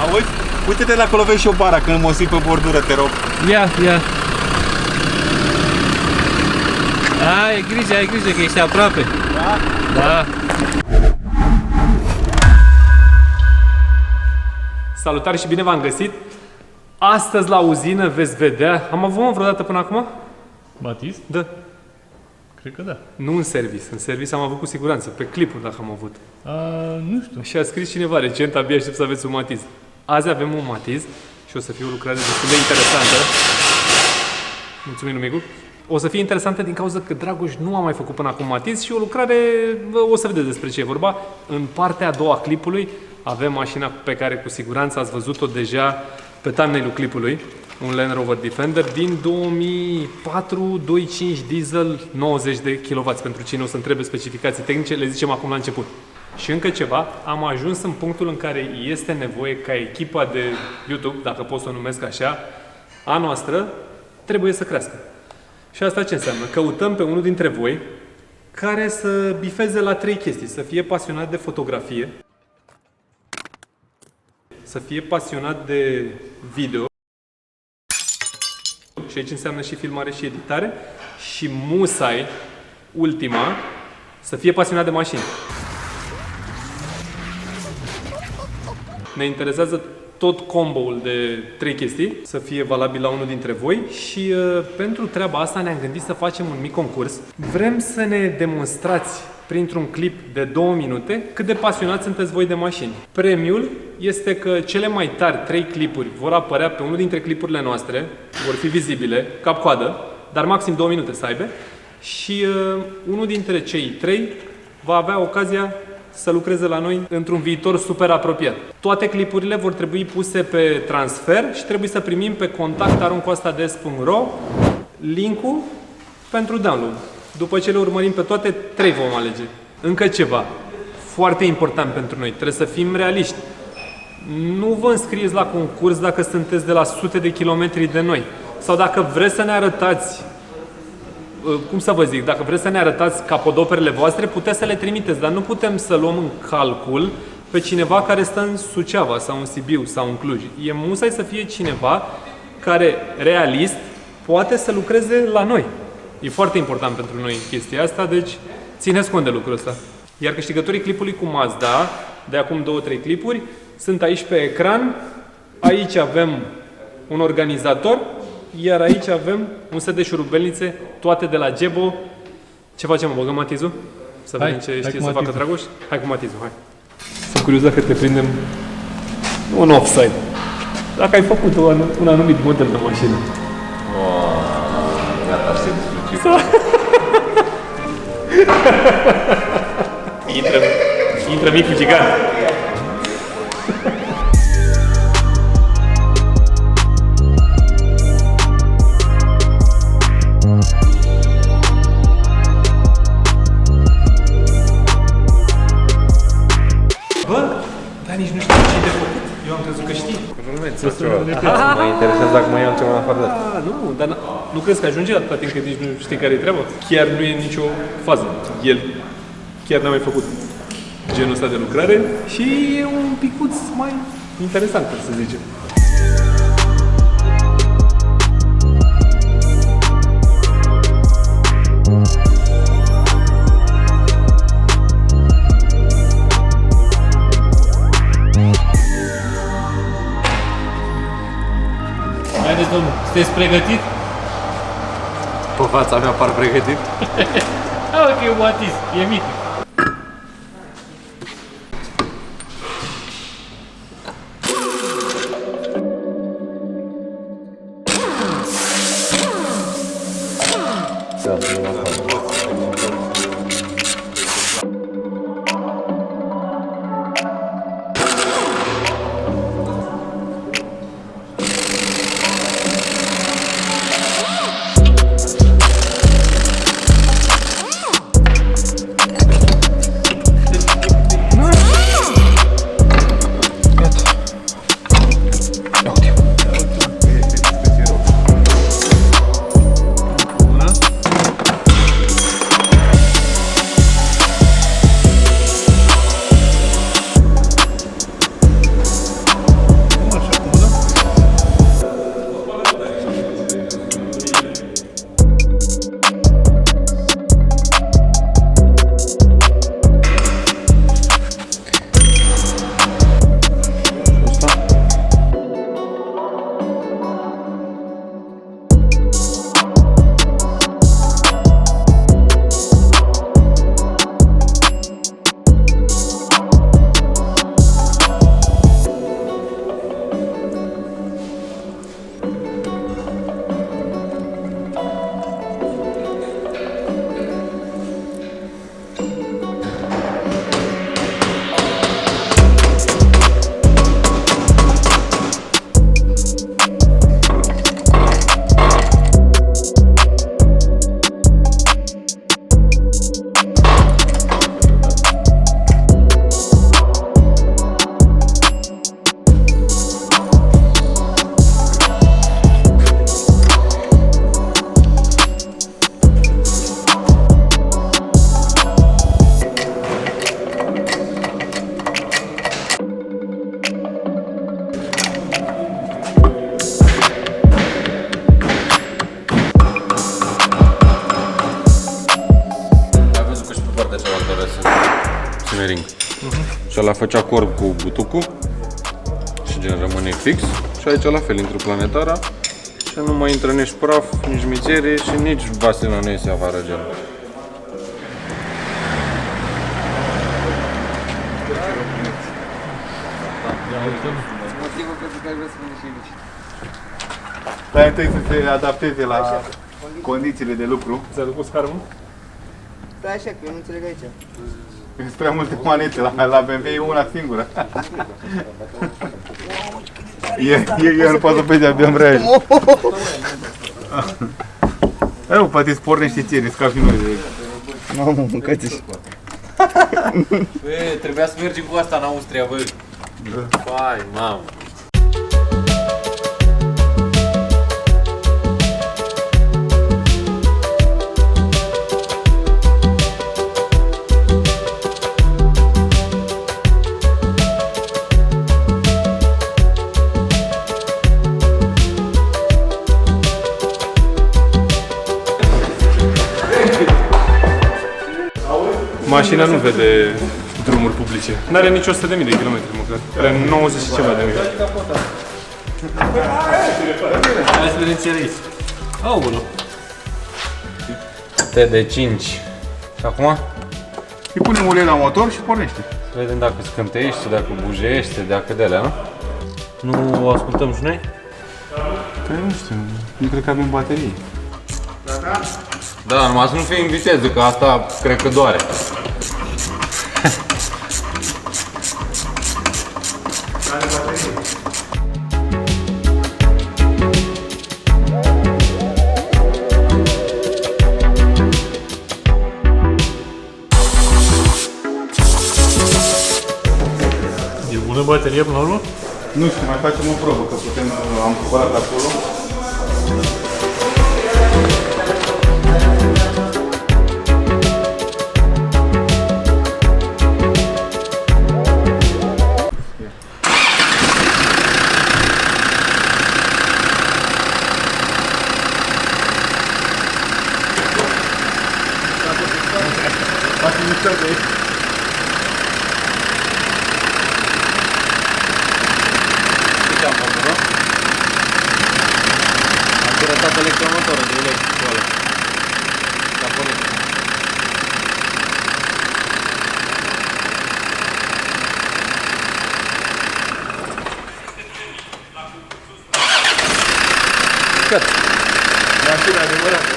Auzi? Uite-te dacă lovești și o bara când mă ții pe bordură, te rog. Ia. Ai grijă că ești aproape. Da. Salutare și bine v-am găsit. Astăzi la uzină veți vedea. Am avut vreodată până acum? Matiz? Da. Cred că da. Nu în service. În service am avut cu siguranță. Pe clipuri dacă am avut. Nu știu. Și a scris cineva recent, abia aștept să aveți un Matiz. Azi avem un Matiz și o să fie o lucrare destul de interesantă. Mulțumim, Migu. O să fie interesantă din cauza că Dragoș nu a mai făcut până acum Matiz și o lucrare, o să vedeți despre ce e vorba. În partea a doua a clipului avem mașina pe care cu siguranță ați văzut-o deja pe thumbnail-ul clipului. Un Land Rover Defender din 2004, 2.5 diesel, 90 de kW. Pentru cine o să întrebe specificații tehnice, le zicem acum la început. Și încă ceva, am ajuns în punctul în care este nevoie ca echipa de YouTube, dacă pot să o numesc așa, a noastră, trebuie să crească. Și asta ce înseamnă? Căutăm pe unul dintre voi care să bifeze la 3 chestii. Să fie pasionat de fotografie, să fie pasionat de video, și aici înseamnă și filmare și editare, și musai, ultima, să fie pasionat de mașini. Ne interesează tot combo-ul de 3 chestii, să fie valabil la unul dintre voi și pentru treaba asta ne-am gândit să facem un mic concurs. Vrem să ne demonstrați printr-un clip de 2 minute cât de pasionați sunteți voi de mașini. Premiul este că cele mai tari 3 clipuri vor apărea pe unul dintre clipurile noastre, vor fi vizibile, cap-coadă, dar maxim 2 minute să aibă și unul dintre cei 3 va avea ocazia să lucreze la noi într-un viitor super apropiat. Toate clipurile vor trebui puse pe transfer și trebuie să primim pe contact@aruncoastades.ro link-ul pentru download. După ce le urmărim pe toate, 3 vom alege. Încă ceva foarte important pentru noi, trebuie să fim realiști. Nu vă înscrieți la concurs dacă sunteți de la sute de kilometri de noi. Sau dacă vreți să ne arătați, cum să vă zic, dacă vreți să ne arătați capodoperele voastre, puteți să le trimiteți, dar nu putem să luăm în calcul pe cineva care stă în Suceava sau în Sibiu sau în Cluj. E musai să fie cineva care, realist, poate să lucreze la noi. E foarte important pentru noi chestia asta, deci țineți cont de lucrul ăsta. Iar câștigătorii clipului cu Mazda, de acum 2-3 clipuri, sunt aici pe ecran. Aici avem un organizator, iar aici avem un set de șurubelnițe, toate de la Gebo. Ce facem, mă? Băgăm Matizul? Să vedem ce știe să facă Dragoș? Hai cu Matizul, hai. Sunt curios dacă te prindem un offside. Dacă ai făcut un anumit model de mașină. Gata, se Intră micul gigant. Bă, dar nici nu știu ce de făcut. Eu am crezut că știi. Mă interesează dacă mai am ceva în afară de asta. Nu, dar nu crezi că ajunge atâta timp cât nici nu știi care e treaba? Chiar nu e nicio fază. El chiar n-a mai făcut genul ăsta de lucrare și e un picuț mai interesant, să zicem. Haideți, domnul, sunteți pregătit? Pe fața mea par pregătit. Hai că e un Matiz, e mic. Mering. Și ăla făcea corp cu butucul și gen rămâne fix. Și aici la fel, intră planetara și nu mai intră nici praf, nici mizerie și nici vasena nu iese afară gen. Motivul pentru care vreau să vină și aici. Dar întâi să se adapteze la condițiile de lucru. Ți-a lucrat scară, mă? Stai așa, că eu nu înțeleg aici. Sunt prea multe manete, la BMW e una singură. Eu nu pot să pese abia în real. Eu, poate îți pornește ție, risca și noi de... Mamă, mâncați-și. Bă, trebuia să mergem cu asta în Austria, bă. Vai, mamă. Mașina nu vede drumuri publice. N-are nici 100.000 de kilometri, măcar. Are 90 și ceva de mii. Hai să vedem ce e aici. Aoleu. TD5. Și acum? Îi punem ulei la motor și pornește. Să vedem dacă scânteiește, dacă bujește, dacă de alea, nu? Nu ascultăm și noi? Păi nu știu, nu cred că avem baterie. Da, numai să nu fie în viteză, că asta cred că doare. E bună bateria până la urmă? Nu știu, mai facem o probă, că putem, am cumpărat acolo. Am curățat electromotorul de ulei cu ăla. S-a pornit. Gata. Mașina adevărată.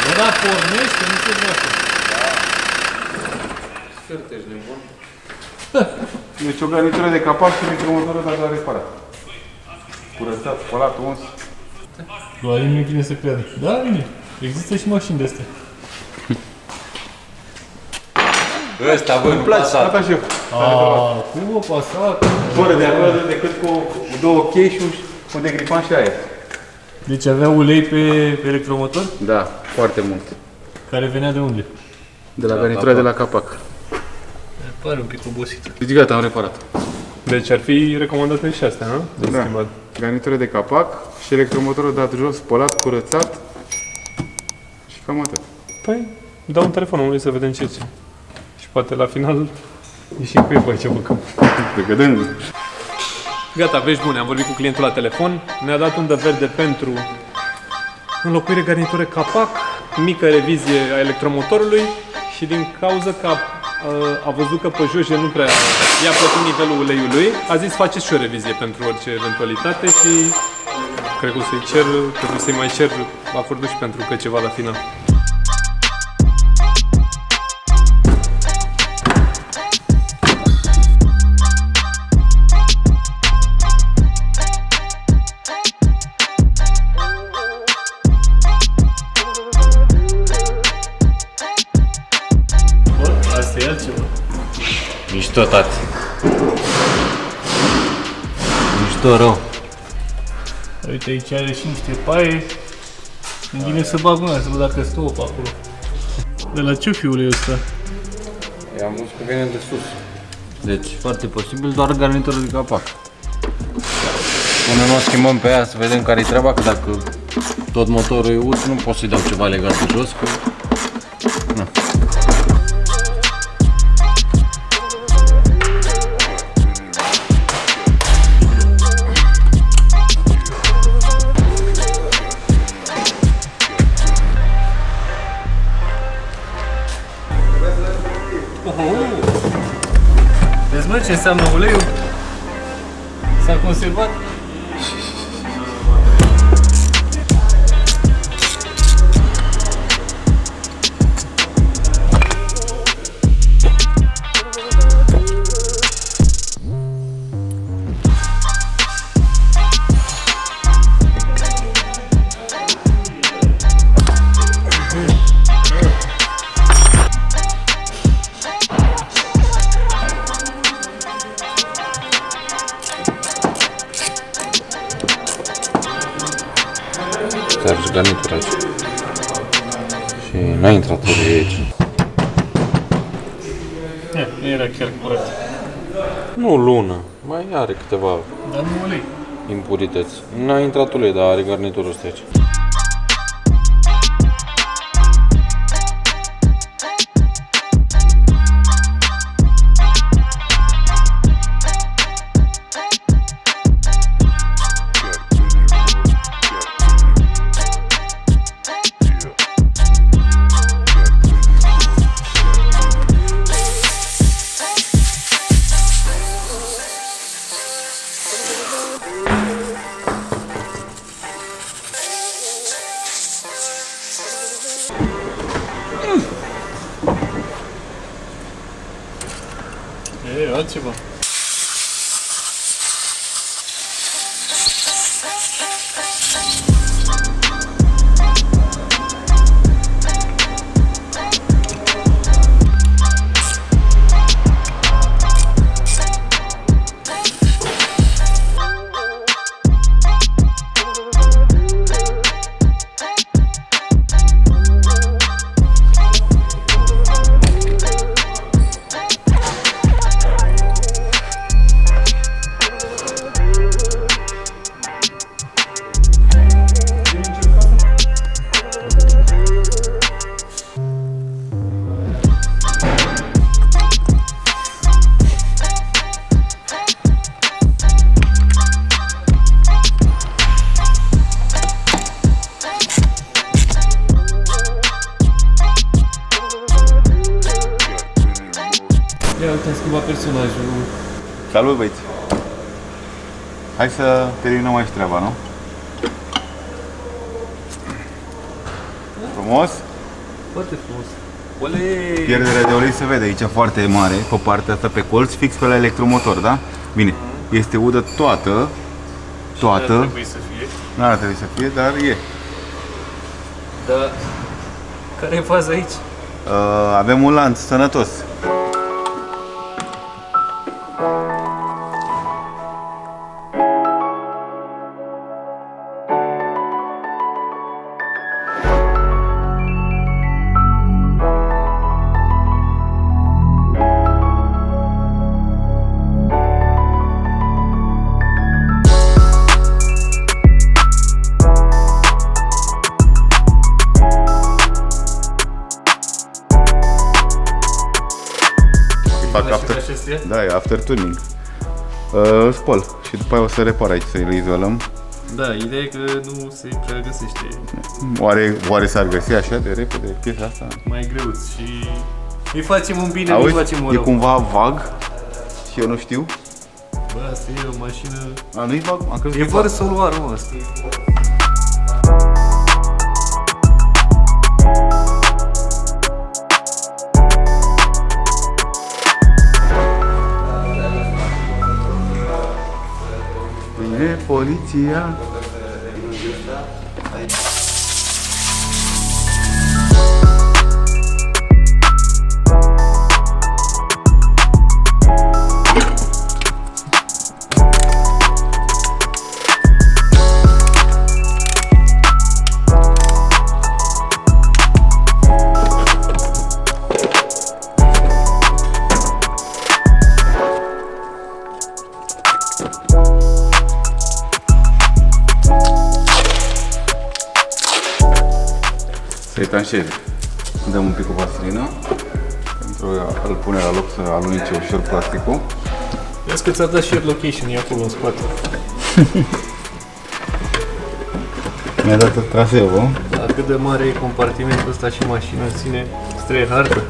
Bă, da, pornește, nu se joacă. Ești nebun? Deci o garnitură de capac și electromotorul dacă l-a reparat. Curățat, spălat, uns. Doar nu-i bine să creadă. Da, bine. Există și mașini de astea. Ăsta, bă, nu Passat. Gata și eu. Cum o Passat? Fără de armadă decât cu două chei și un degripan și aer. Deci avea ulei pe electromotor? Da, foarte mult. Care venea de unde? De la garnitura de la capac. Pare un pic obosit. Deci gata, am reparat. Deci ar fi recomandate și astea, nu? De Da. schimbat. Garnitură de capac și electromotorul dat jos, spălat, curățat și cam atât. Păi, dau un telefon omului să vedem ce. Și poate la final ieșim cu ei pe aici, băcăm. Pregădând. Gata, vești bune, am vorbit cu clientul la telefon, ne-a dat undă verde pentru înlocuire garnitură capac, mică revizie a electromotorului și din cauza că a văzut că pe jos nu prea i-a plăcut nivelul uleiului, a zis faceți și o revizie pentru orice eventualitate și cred că o să-i cer, trebuie să-i mai cer acordul și pentru că ceva la final. Asta e altceva. Mișto, tati. Mișto rău. Uite, aici are și niște paie. Îmi vine să bag una, să văd dacă stă pe acolo. De la ce fi uleiul ăsta? I-am văzut că vine de sus. Deci, foarte posibil, doar garnitură de capac. Până nu o schimbăm pe ea să vedem care-i treaba, că dacă Tot motorul e us, nu pot să-i dau ceva legat de jos, că... Na. Vezi, mă, ce înseamnă uleiul? S-a conservat? Arge garnitura aici. Și n-a intrat ulei aici. Nu era chiar curat. Nu lună, mai are câteva Dar nu ulei. impurități. N-a intrat ulei, dar are garniturul ăsta aici. E, altceva. Ia uite, am schimbat personajul. Salut, băieți! Hai să terminăm aici treaba, nu? Frumos? Foarte frumos. Olei! Pierderea de ulei se vede aici foarte mare, pe partea asta pe colț, fix pe la electromotor, da? Bine, este udă toată. Ar trebui să fie. N-ar trebui să fie, dar e. Dar care e faza aici? Avem un lanț sănătos. Fac after, da, e after tuning. Spăl și după aia o să repar aici, să-l izolăm. Da, ideea e că nu se prea găsește. Oare s-ar găsi așa de repede piesa asta? Mai greu și îi facem un bine, nu Auzi, facem un e rău. cumva vag și eu nu știu. Bă, asta e o mașină... A, nu-i vag? Am crezut E că fără soluar, mă, asta. Vine poliția. să-i tranșeze. Dăm un pic cu vaselină pentru a-l pune la loc să alunice ușor plasticul. Vezi că ți-a dat share location, e acolo în spate. Mi-a dat traseul. Cât de mare e compartimentul ăsta și mașina ține străie hartă.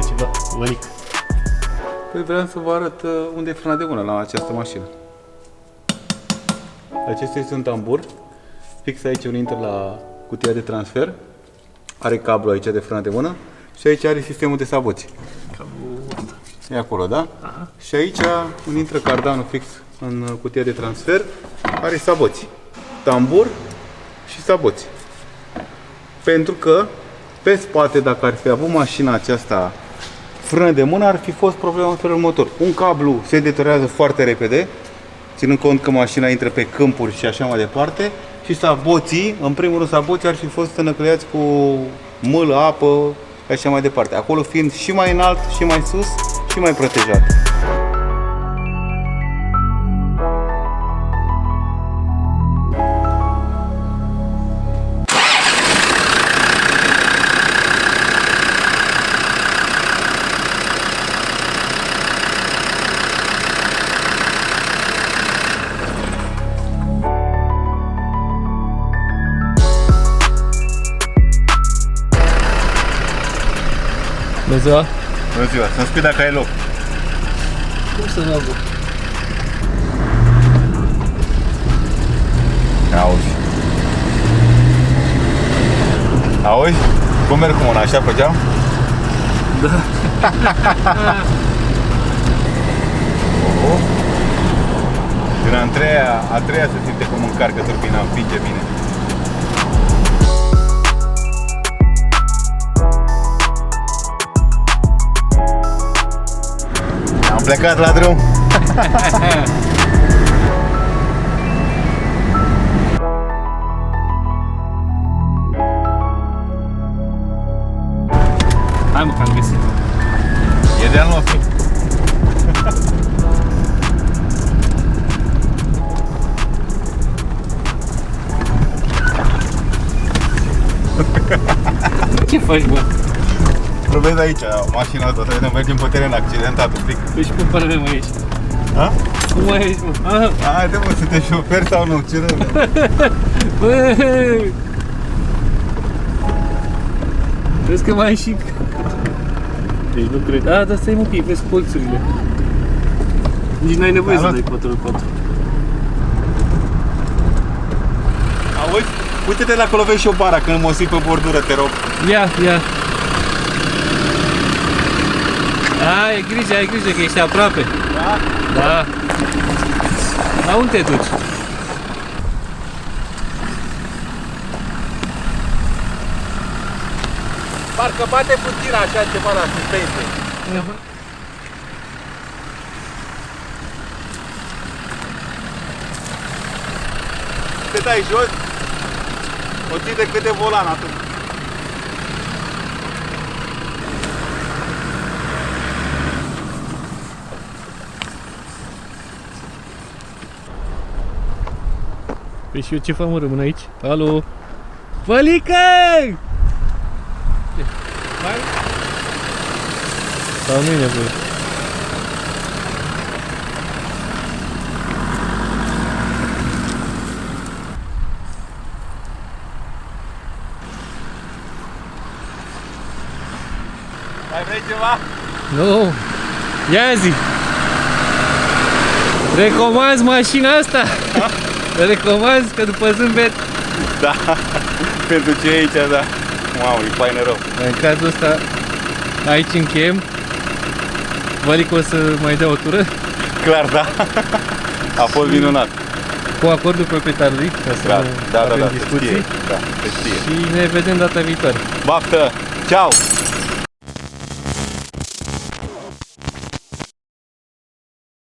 Ceva, Vălic. Păi vreau să vă arăt unde e frâna de mână la această mașină. Acesta este un tambur. Fix aici unde intră la cutia de transfer. Are cablu aici de frână de mână. Și aici are sistemul de saboți. Cablul ăsta. E acolo, da? Aha. Și aici unde intră cardanul fix în cutia de transfer. Are saboți. Tambur și saboți. Pentru că pe spate, dacă ar fi avut mașina aceasta frână de mână, ar fi fost problema în felul următor. Un cablu se deteriorează foarte repede, ținând cont că mașina intră pe câmpuri și așa mai departe, și saboții, în primul rând saboții ar fi fost înăcleați cu mâlă, apă și așa mai departe. Acolo fiind și mai înalt, și mai sus, și mai protejat. Bună ziua! Bună ziua, să-mi spui dacă ai loc. Cum să n-am loc? Auzi. Auzi? Cum merg cu mâna? Așa făceam? Da. Din a treia se simte cum încarcă turbina, împinge bine. Am plecat la drum. Hai mă, că am găsit. E de-al nostru. Ce faci, bă? Îl vezi aici, mașina asta, trebuie să mergem pe teren accidentat un pic. Păi și cum părere mă ești? Ha? Cum mai ești, mă? Haide mă, sunteți șoferi sau nu? Ce rău? Bă! Vezi că mai ai și... Deci nu cred. Dar stai mă pic, vezi colțurile. Nici n-ai nevoie să dai 4x4. Auzi? Uite-te la acolo, vezi și o bara, când mă ții pe bordură, te rog. Ia. Ai grijă că ești aproape. Da? Da. La unde te duci? Parcă bate puțin așa ceva la suspensie. Te dai jos, o ții decât de volan atunci. Păi și eu ce fac, mă, rămân aici? Alo? Vălică! Sau nu-i nevoie? Mai vrei ceva? Nu! Ia zi! Recomanzi mașina asta? Recomanzi că după zâmbet? Da, pentru ce e aici, da. Mamă, e faină rău. În cazul ăsta, aici încheiem. Valic o să mai dea o tură Clar, da. A fost minunat. cu acordul proprietarului, ca să Da, nu da, avem da, se discuții. știe. Da, se știe. Și ne vedem data viitoare. Baftă! Ceau!